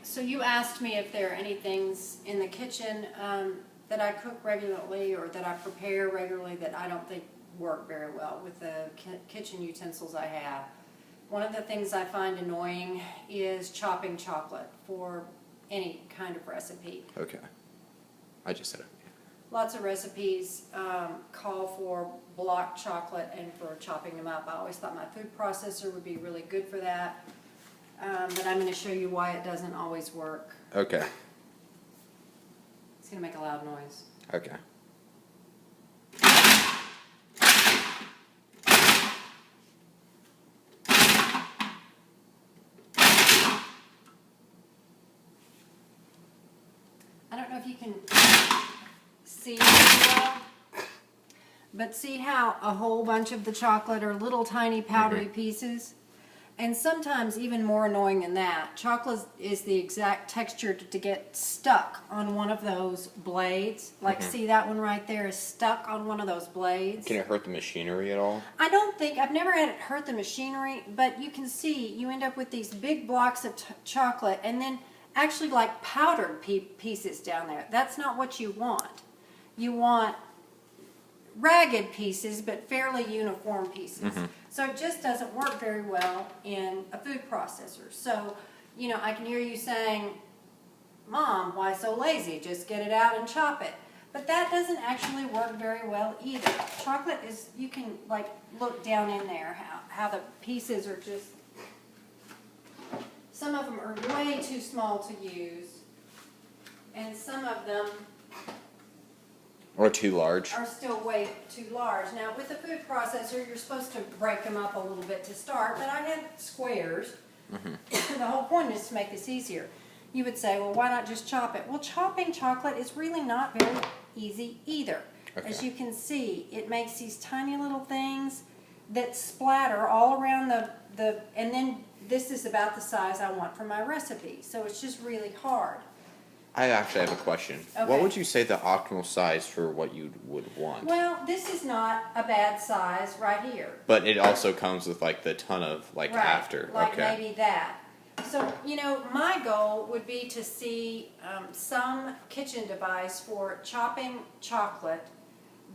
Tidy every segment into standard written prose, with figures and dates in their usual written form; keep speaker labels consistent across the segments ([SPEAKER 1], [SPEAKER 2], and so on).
[SPEAKER 1] So you asked me if there are any things in the kitchen that I cook regularly or that I prepare regularly that I don't think work very well with the kitchen utensils I have. One of the things I find annoying is chopping chocolate for any kind of recipe.
[SPEAKER 2] Okay. I just said it.
[SPEAKER 1] Lots of recipes call for block chocolate and for chopping them up. I always thought my food processor would be really good for that, but I'm going to show you why it doesn't always work.
[SPEAKER 2] Okay.
[SPEAKER 1] It's going to make a loud noise.
[SPEAKER 2] Okay.
[SPEAKER 1] I don't know if you can see well, but see how a whole bunch of the chocolate are little tiny powdery pieces? And sometimes even more annoying than that, chocolate is the exact texture to get stuck on one of those blades. Like see that one right there is stuck on one of those blades.
[SPEAKER 2] Can it hurt the machinery at all?
[SPEAKER 1] I don't think, I've never had it hurt the machinery, but you can see you end up with these big blocks of chocolate and then actually like powdered pieces down there. That's not what you want. You want ragged pieces, but fairly uniform pieces. So it just doesn't work very well in a food processor. So, you know, I can hear you saying, Mom, why so lazy? Just get it out and chop it. But that doesn't actually work very well either. Chocolate is, you can like look down in there how the pieces are just, some of them are way too small to use, and some of them
[SPEAKER 2] Or too large?
[SPEAKER 1] are still way too large. Now, with the food processor, you're supposed to break them up a little bit to start, but I had squares. The whole point is to make this easier. You would say, well, why not just chop it? Well, chopping chocolate is really not very easy either. As you can see, it makes these tiny little things that splatter all around the and then this is about the size I want for my recipe. So it's just really hard.
[SPEAKER 2] I actually have a question.
[SPEAKER 1] Okay.
[SPEAKER 2] What would you say the optimal size for what you would want?
[SPEAKER 1] Well, this is not a bad size right here.
[SPEAKER 2] But it also comes with like the ton of like
[SPEAKER 1] Right,
[SPEAKER 2] after.
[SPEAKER 1] like
[SPEAKER 2] Okay.
[SPEAKER 1] maybe that. So, you know, my goal would be to see some kitchen device for chopping chocolate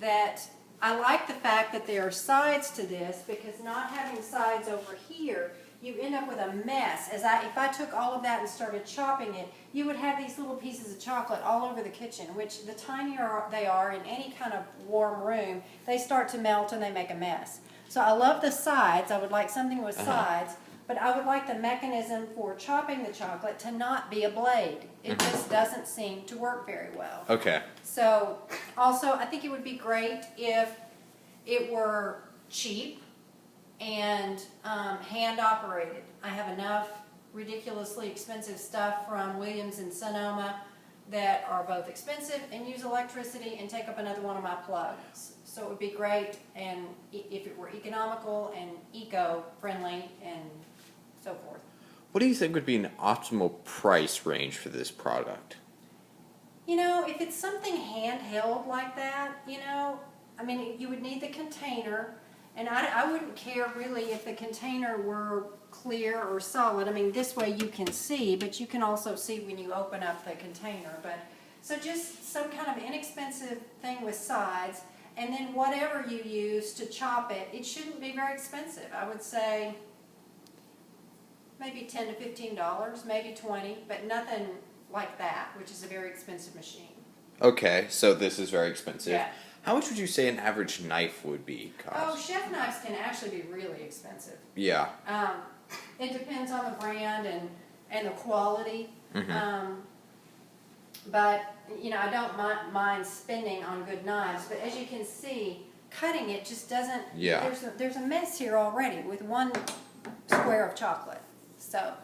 [SPEAKER 1] that, I like the fact that there are sides to this, because not having sides over here, you end up with a mess. If I took all of that and started chopping it, you would have these little pieces of chocolate all over the kitchen, which the tinier they are in any kind of warm room, they start to melt and they make a mess. So I love the sides. I would like something with sides, but I would like the mechanism for chopping the chocolate to not be a blade. It just doesn't seem to work very well.
[SPEAKER 2] Okay.
[SPEAKER 1] So, also, I think it would be great if it were cheap and hand operated. I have enough ridiculously expensive stuff from Williams and Sonoma that are both expensive and use electricity and take up another one of my plugs. So it would be great, and if it were economical and eco-friendly and so forth.
[SPEAKER 2] What do you think would be an optimal price range for this product?
[SPEAKER 1] You know, if it's something handheld like that, you know, I mean, you would need the container, and I wouldn't care really if the container were clear or solid. I mean, this way you can see, but you can also see when you open up the container. But so just some kind of inexpensive thing with sides, and then whatever you use to chop it, it shouldn't be very expensive. I would say maybe $10 to $15, maybe $20, but nothing like that, which is a very expensive machine.
[SPEAKER 2] Okay, so this is very expensive.
[SPEAKER 1] Yeah.
[SPEAKER 2] How much would you say an average knife would be
[SPEAKER 1] Oh,
[SPEAKER 2] cost?
[SPEAKER 1] chef knives can actually be really expensive.
[SPEAKER 2] Yeah.
[SPEAKER 1] It depends on the brand and the quality. But, you know, I don't mind spending on good knives. But as you can see, cutting it just doesn't...
[SPEAKER 2] Yeah.
[SPEAKER 1] There's a mess here already with one square of chocolate. So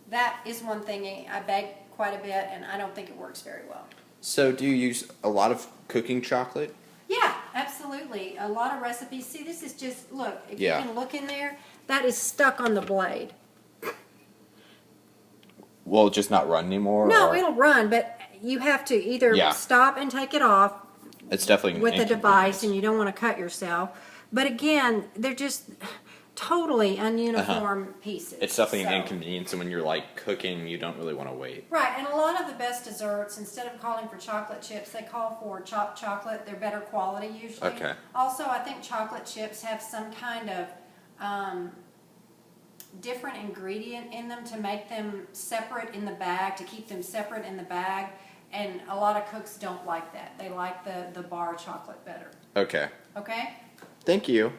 [SPEAKER 1] that is one thing I bake quite a bit, and I don't think it works very well.
[SPEAKER 2] So do you use a lot of cooking chocolate?
[SPEAKER 1] Yeah, absolutely. A lot of recipes. See, this is just, look, if
[SPEAKER 2] Yeah.
[SPEAKER 1] you can look in there, that is stuck on the blade.
[SPEAKER 2] Will it just not run anymore?
[SPEAKER 1] No,
[SPEAKER 2] or?
[SPEAKER 1] it'll run, but you have to either
[SPEAKER 2] Yeah.
[SPEAKER 1] stop and take it off
[SPEAKER 2] It's definitely an
[SPEAKER 1] with a
[SPEAKER 2] inconvenience.
[SPEAKER 1] device, and you don't want to cut yourself. But again, they're just, totally ununiform pieces.
[SPEAKER 2] It's definitely an
[SPEAKER 1] So-
[SPEAKER 2] inconvenience, and when you're like cooking, you don't really want to wait.
[SPEAKER 1] Right, and a lot of the best desserts, instead of calling for chocolate chips, they call for chopped chocolate. They're better quality usually.
[SPEAKER 2] Okay.
[SPEAKER 1] Also, I think chocolate chips have some kind of different ingredient in them to make them separate in the bag, to keep them separate in the bag. And a lot of cooks don't like that. They like the bar chocolate better.
[SPEAKER 2] Okay.
[SPEAKER 1] Okay?
[SPEAKER 2] Thank you.